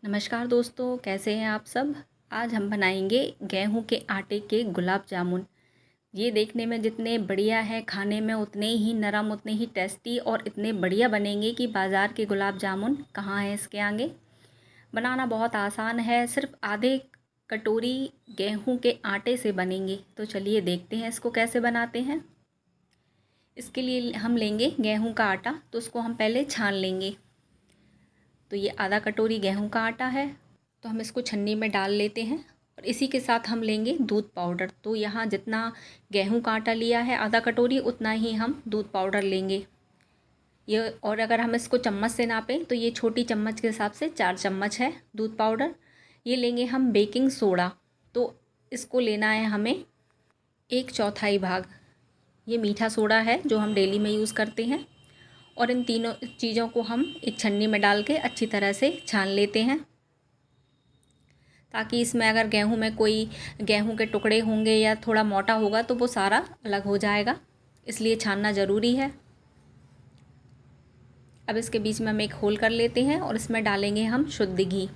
नमस्कार दोस्तों, कैसे हैं आप सब। आज हम बनाएंगे गेहूं के आटे के गुलाब जामुन। ये देखने में जितने बढ़िया है, खाने में उतने ही नरम, उतने ही टेस्टी और इतने बढ़िया बनेंगे कि बाज़ार के गुलाब जामुन कहाँ हैं इसके आगे। बनाना बहुत आसान है, सिर्फ आधे कटोरी गेहूं के आटे से बनेंगे। तो चलिए देखते हैं इसको कैसे बनाते हैं। इसके लिए हम लेंगे गेहूं का आटा, तो उसको हम पहले छान लेंगे। तो ये आधा कटोरी गेहूं का आटा है, तो हम इसको छन्नी में डाल लेते हैं। और इसी के साथ हम लेंगे दूध पाउडर। तो यहाँ जितना गेहूं का आटा लिया है आधा कटोरी, उतना ही हम दूध पाउडर लेंगे। ये, और अगर हम इसको चम्मच से नापें तो ये छोटी चम्मच के हिसाब से 4 चम्मच है दूध पाउडर। ये लेंगे हम बेकिंग सोडा, तो इसको लेना है हमें 1/4 भाग। ये मीठा सोडा है जो हम डेली में यूज़ करते हैं। और इन तीनों चीज़ों को हम एक छन्नी में डाल के अच्छी तरह से छान लेते हैं, ताकि इसमें अगर गेहूं में कोई गेहूं के टुकड़े होंगे या थोड़ा मोटा होगा तो वो सारा अलग हो जाएगा, इसलिए छानना ज़रूरी है। अब इसके बीच में हम एक होल कर लेते हैं और इसमें डालेंगे हम शुद्ध घी।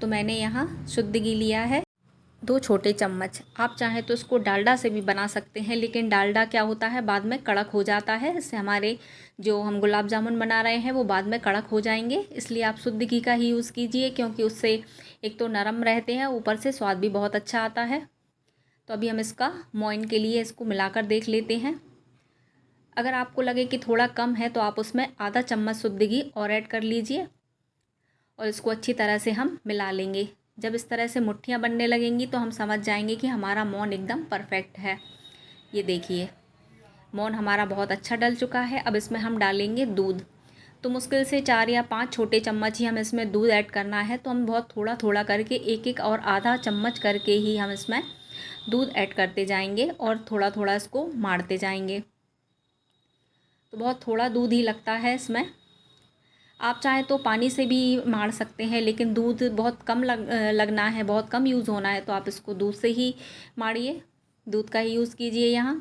तो मैंने यहाँ शुद्ध घी लिया है 2 छोटे चम्मच। आप चाहें तो इसको डालडा से भी बना सकते हैं, लेकिन डालडा क्या होता है, बाद में कड़क हो जाता है। इससे हमारे जो हम गुलाब जामुन बना रहे हैं वो बाद में कड़क हो जाएंगे। इसलिए आप शुद्ध घी का ही यूज़ कीजिए, क्योंकि उससे एक तो नरम रहते हैं, ऊपर से स्वाद भी बहुत अच्छा आता है। तो अभी हम इसका मोइन के लिए इसको मिलाकर देख लेते हैं। अगर आपको लगे कि थोड़ा कम है तो आप उसमें आधा चम्मच शुद्ध घी और ऐड कर लीजिए और इसको अच्छी तरह से हम मिला लेंगे। जब इस तरह से मुट्ठियाँ बनने लगेंगी तो हम समझ जाएंगे कि हमारा मोन एकदम परफेक्ट है। ये देखिए, मोन हमारा बहुत अच्छा डल चुका है। अब इसमें हम डालेंगे दूध। तो मुश्किल से 4 या 5 छोटे चम्मच ही हम इसमें दूध ऐड करना है। तो हम बहुत थोड़ा थोड़ा करके एक एक और आधा चम्मच करके ही हम इसमें दूध ऐड करते जाएंगे और थोड़ा थोड़ा इसको मारते जाएंगे। तो बहुत थोड़ा दूध ही लगता है इसमें। आप चाहें तो पानी से भी मार सकते हैं, लेकिन दूध बहुत कम लगना है, बहुत कम यूज़ होना है, तो आप इसको दूध से ही मारिए, दूध का ही यूज़ कीजिए यहाँ।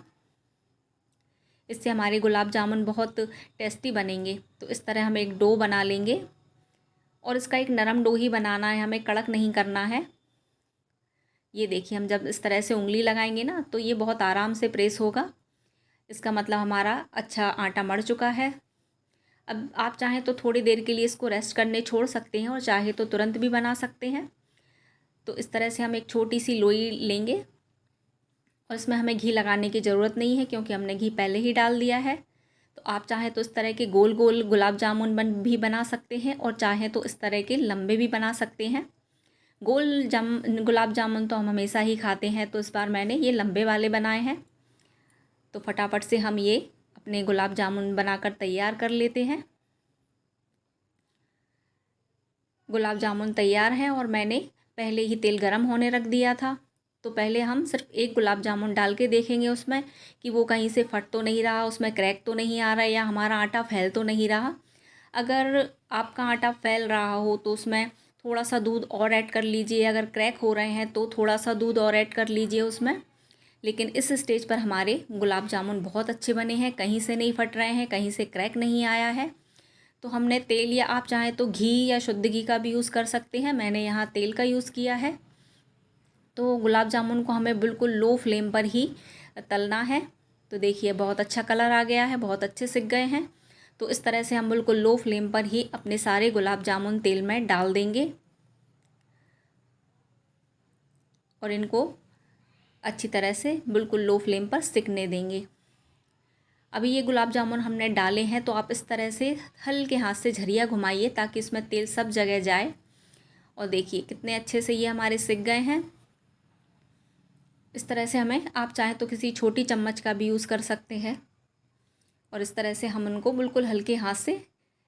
इससे हमारे गुलाब जामुन बहुत टेस्टी बनेंगे। तो इस तरह हम एक डो बना लेंगे और इसका एक नरम डो ही बनाना है, हमें कड़क नहीं करना है। ये देखिए, हम जब इस तरह से उंगली लगाएंगे ना तो ये बहुत आराम से प्रेस होगा। इसका मतलब हमारा अच्छा आटा मढ़ चुका है। अब आप चाहें तो थोड़ी देर के लिए इसको रेस्ट करने छोड़ सकते हैं और चाहे तो तुरंत भी बना सकते हैं। तो इस तरह से हम एक छोटी सी लोई लेंगे और इसमें हमें घी लगाने की ज़रूरत नहीं है, क्योंकि हमने घी पहले ही डाल दिया है। तो आप चाहें तो इस तरह के गोल गोल गुलाब जामुन भी बना सकते हैं और चाहें तो इस तरह के लंबे भी बना सकते हैं। गुलाब जामुन तो हम हमेशा ही खाते हैं, तो इस बार मैंने ये लंबे वाले बनाए हैं। तो फटाफट से हम ये अपने गुलाब जामुन बनाकर तैयार कर लेते हैं। गुलाब जामुन तैयार हैं और मैंने पहले ही तेल गरम होने रख दिया था। तो पहले हम सिर्फ एक गुलाब जामुन डाल के देखेंगे उसमें कि वो कहीं से फट तो नहीं रहा, उसमें क्रैक तो नहीं आ रहा, या हमारा आटा फैल तो नहीं रहा। अगर आपका आटा फैल रहा हो तो उसमें थोड़ा सा दूध और ऐड कर लीजिए। अगर क्रैक हो रहे हैं तो थोड़ा सा दूध और ऐड कर लीजिए उसमें। लेकिन इस स्टेज पर हमारे गुलाब जामुन बहुत अच्छे बने हैं, कहीं से नहीं फट रहे हैं, कहीं से क्रैक नहीं आया है। तो हमने तेल, या आप चाहें तो घी या शुद्ध घी का भी यूज़ कर सकते हैं, मैंने यहाँ तेल का यूज़ किया है। तो गुलाब जामुन को हमें बिल्कुल लो फ्लेम पर ही तलना है। तो देखिए, बहुत अच्छा कलर आ गया है, बहुत अच्छे सिक गए हैं। तो इस तरह से हम बिल्कुल लो फ्लेम पर ही अपने सारे गुलाब जामुन तेल में डाल देंगे और इनको अच्छी तरह से बिल्कुल लो फ्लेम पर सिकने देंगे। अभी ये गुलाब जामुन हमने डाले हैं, तो आप इस तरह से हल्के हाथ से झरिया घुमाइए ताकि इसमें तेल सब जगह जाए। और देखिए कितने अच्छे से ये हमारे सिक गए हैं। इस तरह से हमें, आप चाहें तो किसी छोटी चम्मच का भी यूज़ कर सकते हैं। और इस तरह से हम उनको बिल्कुल हल्के हाथ से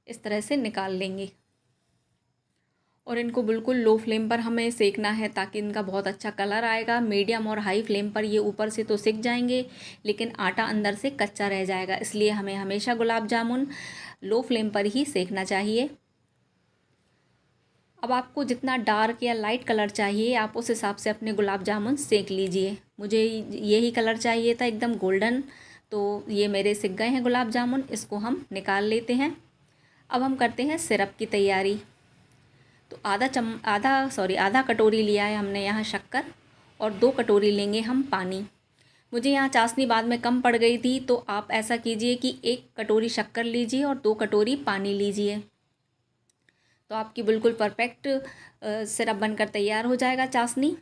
इस तरह से निकाल लेंगे और इनको बिल्कुल लो फ्लेम पर हमें सेकना है, ताकि इनका बहुत अच्छा कलर आएगा। मीडियम और हाई फ्लेम पर ये ऊपर से तो सिक जाएंगे, लेकिन आटा अंदर से कच्चा रह जाएगा। इसलिए हमें हमेशा गुलाब जामुन लो फ्लेम पर ही सेकना चाहिए। अब आपको जितना डार्क या लाइट कलर चाहिए, आप उस हिसाब से अपने गुलाब जामुन सेक लीजिए। मुझे यही कलर चाहिए था, एकदम गोल्डन। तो ये मेरे सिक गए हैं गुलाब जामुन, इसको हम निकाल लेते हैं। अब हम करते हैं सिरप की तैयारी। तो आधा कटोरी लिया है हमने यहाँ शक्कर और 2 कटोरी लेंगे हम पानी। मुझे यहाँ चाशनी बाद में कम पड़ गई थी, तो आप ऐसा कीजिए कि 1 कटोरी शक्कर लीजिए और 2 कटोरी पानी लीजिए, तो आपकी बिल्कुल परफेक्ट सिरप बनकर तैयार हो जाएगा चाशनी।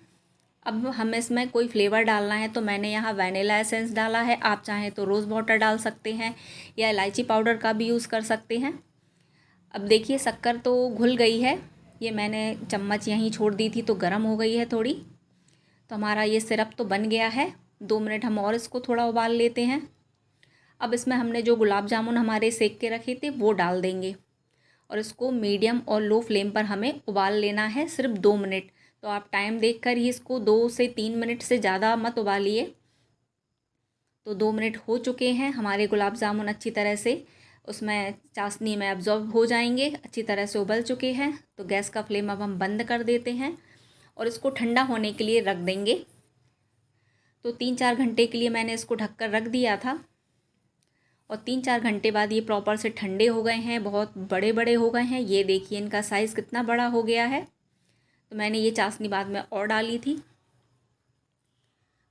अब हमें इसमें कोई फ्लेवर डालना है, तो मैंने यहाँ वैनिला एसेंस डाला है। आप चाहें तो रोज़ वाटर डाल सकते हैं या इलायची पाउडर का भी यूज़ कर सकते हैं। अब देखिए शक्कर तो घुल गई है, ये मैंने चम्मच यहीं छोड़ दी थी तो गर्म हो गई है थोड़ी। तो हमारा ये सिरप तो बन गया है। 2 मिनट हम और इसको थोड़ा उबाल लेते हैं। अब इसमें हमने जो गुलाब जामुन हमारे सेक के रखे थे वो डाल देंगे और इसको मीडियम और लो फ्लेम पर हमें उबाल लेना है सिर्फ 2 मिनट। तो आप टाइम देखकर ही इसको 2 से 3 मिनट से ज़्यादा मत उबालिए। तो 2 मिनट हो चुके हैं, हमारे गुलाब जामुन अच्छी तरह से उसमें चाशनी में एब्जॉर्ब हो जाएंगे, अच्छी तरह से उबल चुके हैं। तो गैस का फ्लेम अब हम बंद कर देते हैं और इसको ठंडा होने के लिए रख देंगे। तो 3-4 घंटे के लिए मैंने इसको ढककर रख दिया था और 3-4 घंटे बाद ये प्रॉपर से ठंडे हो गए हैं, बहुत बड़े बड़े हो गए हैं। ये देखिए इनका साइज़ कितना बड़ा हो गया है। तो मैंने ये चाशनी बाद में और डाली थी।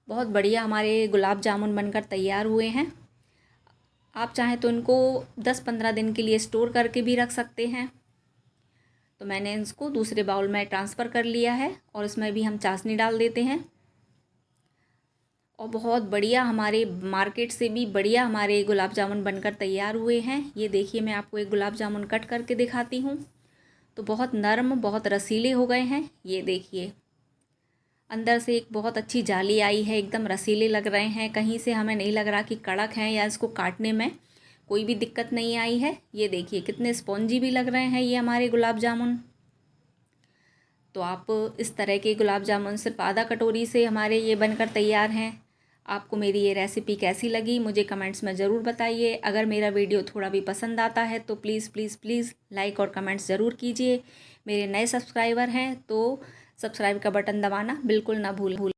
बहुत बढ़िया हमारे गुलाब जामुन बनकर तैयार हुए हैं। आप चाहें तो इनको 10-15 दिन के लिए स्टोर करके भी रख सकते हैं। तो मैंने इसको दूसरे बाउल में ट्रांसफ़र कर लिया है और इसमें भी हम चाशनी डाल देते हैं। और बहुत बढ़िया हमारे मार्केट से भी बढ़िया हमारे गुलाब जामुन बनकर तैयार हुए हैं। ये देखिए मैं आपको एक गुलाब जामुन कट करके दिखाती हूँ। तो बहुत नरम, बहुत रसीले हो गए हैं। ये देखिए अंदर से एक बहुत अच्छी जाली आई है, एकदम रसीले लग रहे हैं। कहीं से हमें नहीं लग रहा कि कड़क हैं या इसको काटने में कोई भी दिक्कत नहीं आई है। ये देखिए कितने स्पॉन्जी भी लग रहे हैं ये हमारे गुलाब जामुन। तो आप इस तरह के गुलाब जामुन सिर्फ आधा कटोरी से हमारे ये बनकर तैयार हैं। आपको मेरी ये रेसिपी कैसी लगी मुझे कमेंट्स में ज़रूर बताइए। अगर मेरा वीडियो थोड़ा भी पसंद आता है तो प्लीज़ प्लीज़ प्लीज़ लाइक और कमेंट्स ज़रूर कीजिए। मेरे नए सब्सक्राइबर हैं तो सब्सक्राइब का बटन दबाना बिल्कुल ना भूलें।